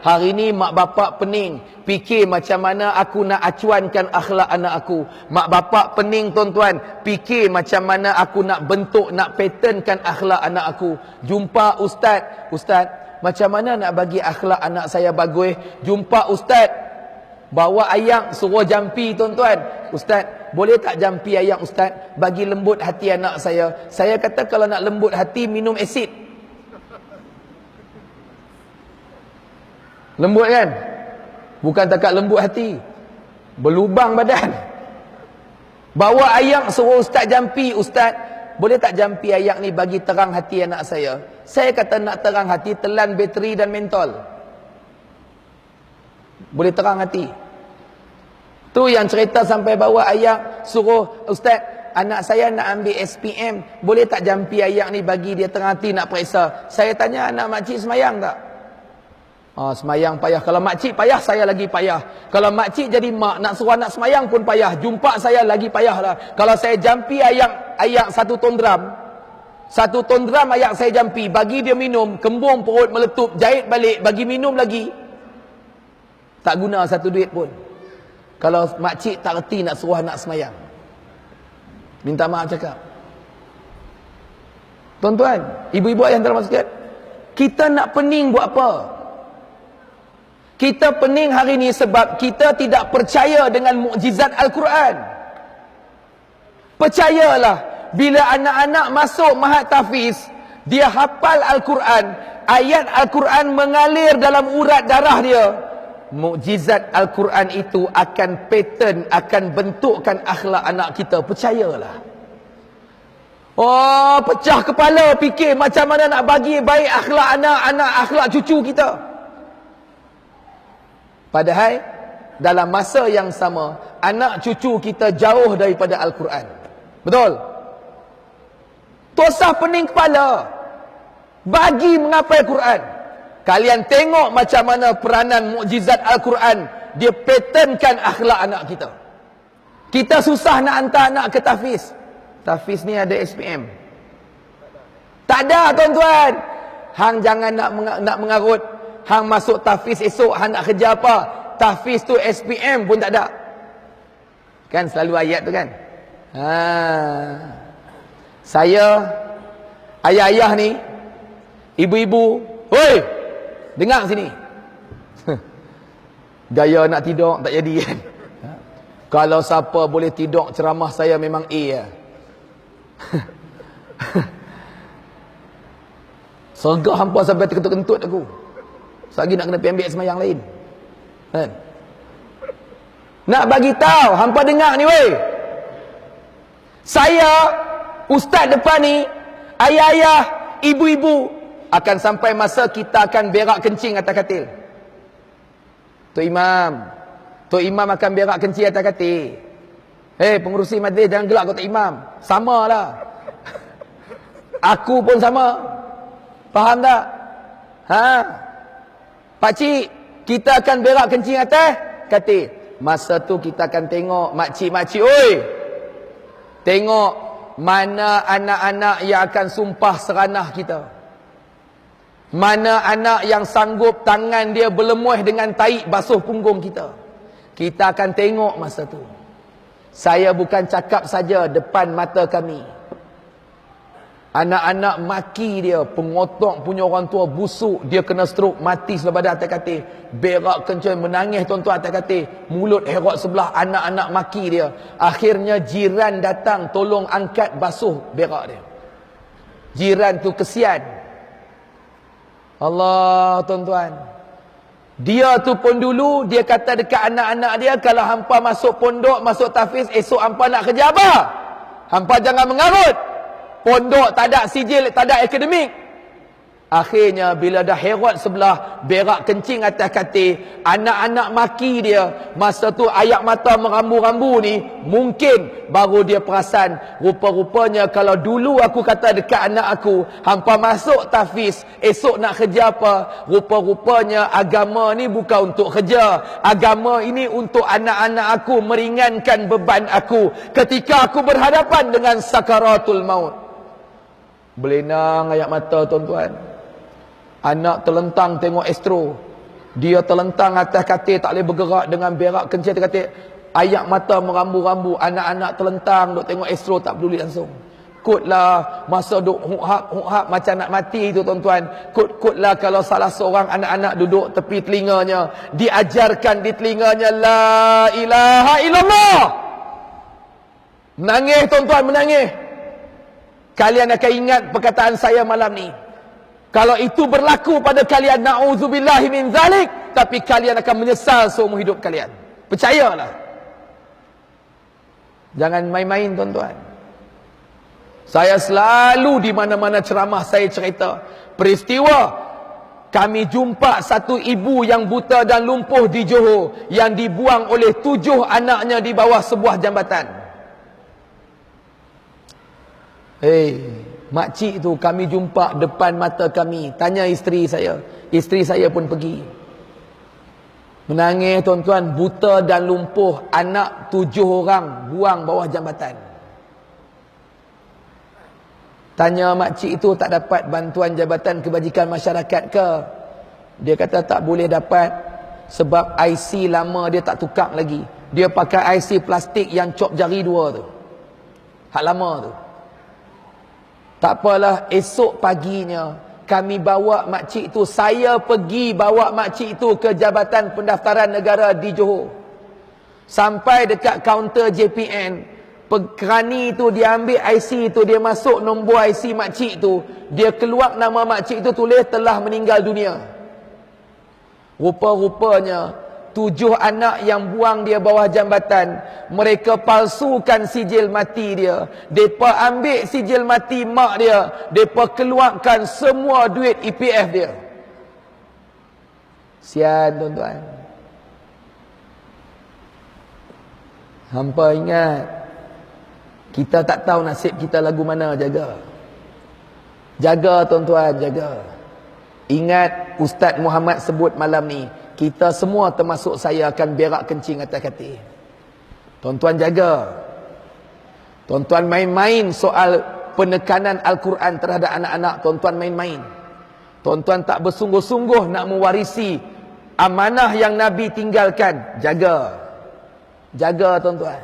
Hari ni mak bapak pening fikir macam mana aku nak acuankan akhlak anak aku. Mak bapak pening tuan-tuan fikir macam mana aku nak bentuk, nak patternkan akhlak anak aku. Jumpa ustaz, ustaz, macam mana nak bagi akhlak anak saya bagus? Jumpa ustaz, bawa ayam suruh jampi tuan-tuan. Ustaz, boleh tak jampi ayam ustaz? Bagi lembut hati anak saya. Saya kata kalau nak lembut hati minum asid. Lembut kan? Bukan takat lembut hati, berlubang badan. Bawa ayam suruh ustaz jampi. Ustaz, boleh tak jampi ayam ni bagi terang hati anak saya? Saya kata nak terang hati, telan bateri dan mentol. Boleh terang hati. Tu yang cerita sampai bawa ayam suruh ustaz, anak saya nak ambil SPM, boleh tak jampi ayam ni bagi dia terang hati nak periksa? Saya tanya, anak makcik semayang tak? Semayang payah. Kalau makcik payah, saya lagi payah. Kalau makcik jadi mak, nak suruh anak semayang pun payah. Jumpa saya lagi payah lah. Kalau saya jampi ayak 1 ton dram, 1 ton dram ayak saya jampi, bagi dia minum, kembung perut meletup, jahit balik, bagi minum lagi, tak guna 1 duit pun. Kalau makcik tak reti nak suruh anak semayang, minta maaf cakap. Tuan-tuan, ibu-ibu yang termasuk, kita nak pening buat apa? Kita pening hari ni sebab kita tidak percaya dengan mukjizat Al-Quran. Percayalah, bila anak-anak masuk Mahat Tahfiz, dia hafal Al-Quran, ayat Al-Quran mengalir dalam urat darah dia, mukjizat Al-Quran itu akan pattern, akan bentukkan akhlak anak kita. Percayalah. Oh, pecah kepala fikir macam mana nak bagi baik akhlak anak-anak, akhlak cucu kita. Padahal dalam masa yang sama, anak cucu kita jauh daripada Al-Quran. Betul? Tosah pening kepala bagi menghafal Quran. Kalian tengok macam mana peranan mukjizat Al-Quran, dia patternkan akhlak anak kita. Kita susah nak hantar anak ke tahfiz. Tahfiz ni ada SPM. Tak ada tuan-tuan. Hang jangan nak mengarut. Hang masuk tahfiz esok, hang nak kerja apa? Tahfiz tu SPM pun tak ada. Kan selalu ayat tu kan? Saya, ayah-ayah ni, ibu-ibu, hoi, dengar sini. Gaya nak tidur tak jadi kan? Kalau siapa boleh tidur ceramah saya memang A lah. Sergah hampa sampai terkentut-kentut aku. Lagi nak kena pergi ambil semayang lain kan? Nak bagi tahu hampa dengar ni weh, saya ustaz depan ni, ayah-ayah, ibu-ibu, akan sampai masa kita akan berak kencing atas katil. Tok Imam akan berak kencing atas katil. Pengurusi majlis jangan gelak kau Tok Imam. Samalah. Aku pun sama. Faham tak? Pakcik, kita akan berak kencing atas katil. Masa tu kita akan tengok makcik-makcik, oi, tengok mana anak-anak yang akan sumpah seranah kita. Mana anak yang sanggup tangan dia berlemuh dengan taik basuh punggung kita. Kita akan tengok masa tu. Saya bukan cakap saja depan mata kami. Anak-anak maki dia, pengotok punya orang tua busuk, dia kena stroke, mati sebelah badan atas katil. Berak kencing, menangis tuan-tuan atas katil. Mulut herot sebelah, anak-anak maki dia. Akhirnya jiran datang tolong angkat basuh berak dia. Jiran tu kesian. Allah tuan-tuan. Dia tu pun dulu, dia kata dekat anak-anak dia, kalau hampa masuk pondok, masuk tahfiz, esok hampa nak kerja apa? Hampa jangan mengarut. Pondok tak ada sijil, tak ada akademik. Akhirnya bila dah herot sebelah, berak kencing atas katil, anak-anak maki dia. Masa tu ayak mata merambu-rambu ni, mungkin baru dia perasan, rupa-rupanya kalau dulu aku kata dekat anak aku, hampa masuk tahfiz, esok nak kerja apa? Rupa-rupanya agama ni bukan untuk kerja. Agama ini untuk anak-anak aku, meringankan beban aku ketika aku berhadapan dengan sakaratul maut. Belenang ayak mata tuan-tuan. Anak terlentang tengok astro. Dia terlentang atas katil, tak boleh bergerak dengan berak kencing atas katil. Ayak mata merambu-rambu, anak-anak terlentang duk tengok Astro, tak peduli langsung. Kutlah masa duk huk-hap macam nak mati itu tuan-tuan. Kutlah kalau salah seorang anak-anak duduk tepi telinganya, diajarkan di telinganya la ilaha illallah. Menangis tuan-tuan, menangis. Kalian akan ingat perkataan saya malam ni. Kalau itu berlaku pada kalian, na'udzubillahi min zalik, tapi kalian akan menyesal seumur hidup kalian. Percayalah. Jangan main-main tuan-tuan. Saya selalu di mana-mana ceramah saya cerita peristiwa kami jumpa satu ibu yang buta dan lumpuh di Johor yang dibuang oleh 7 anaknya di bawah sebuah jambatan. Makcik tu kami jumpa depan mata kami. Tanya isteri saya. Isteri saya pun pergi. Menangis tuan-tuan, buta dan lumpuh, anak 7 orang buang bawah jambatan. Tanya makcik itu tak dapat bantuan Jabatan Kebajikan Masyarakat ke? Dia kata tak boleh dapat sebab IC lama dia tak tukar lagi. Dia pakai IC plastik yang cop jari 2 tu. Hak lama tu. Tak apalah, esok paginya kami bawa makcik tu, saya pergi bawa makcik tu ke Jabatan Pendaftaran Negara di Johor. Sampai dekat kaunter JPN, kerani tu dia ambil IC tu, dia masuk nombor IC makcik tu, dia keluar nama makcik tu, tulis telah meninggal dunia. Rupa-rupanya 7 anak yang buang dia bawah jambatan, mereka palsukan sijil mati dia. Depa ambil sijil mati mak dia, depa keluarkan semua duit EPF dia. Sian tuan-tuan. Hampa ingat, kita tak tahu nasib kita lagu mana. Jaga. Jaga tuan-tuan, jaga. Ingat Ustaz Muhammad sebut malam ni, kita semua termasuk saya akan berak kencing atas katil. Tuan-tuan jaga. Tuan-tuan main-main soal penekanan Al-Quran terhadap anak-anak. Tuan-tuan main-main. Tuan-tuan tak bersungguh-sungguh nak mewarisi amanah yang Nabi tinggalkan. Jaga. Jaga tuan-tuan.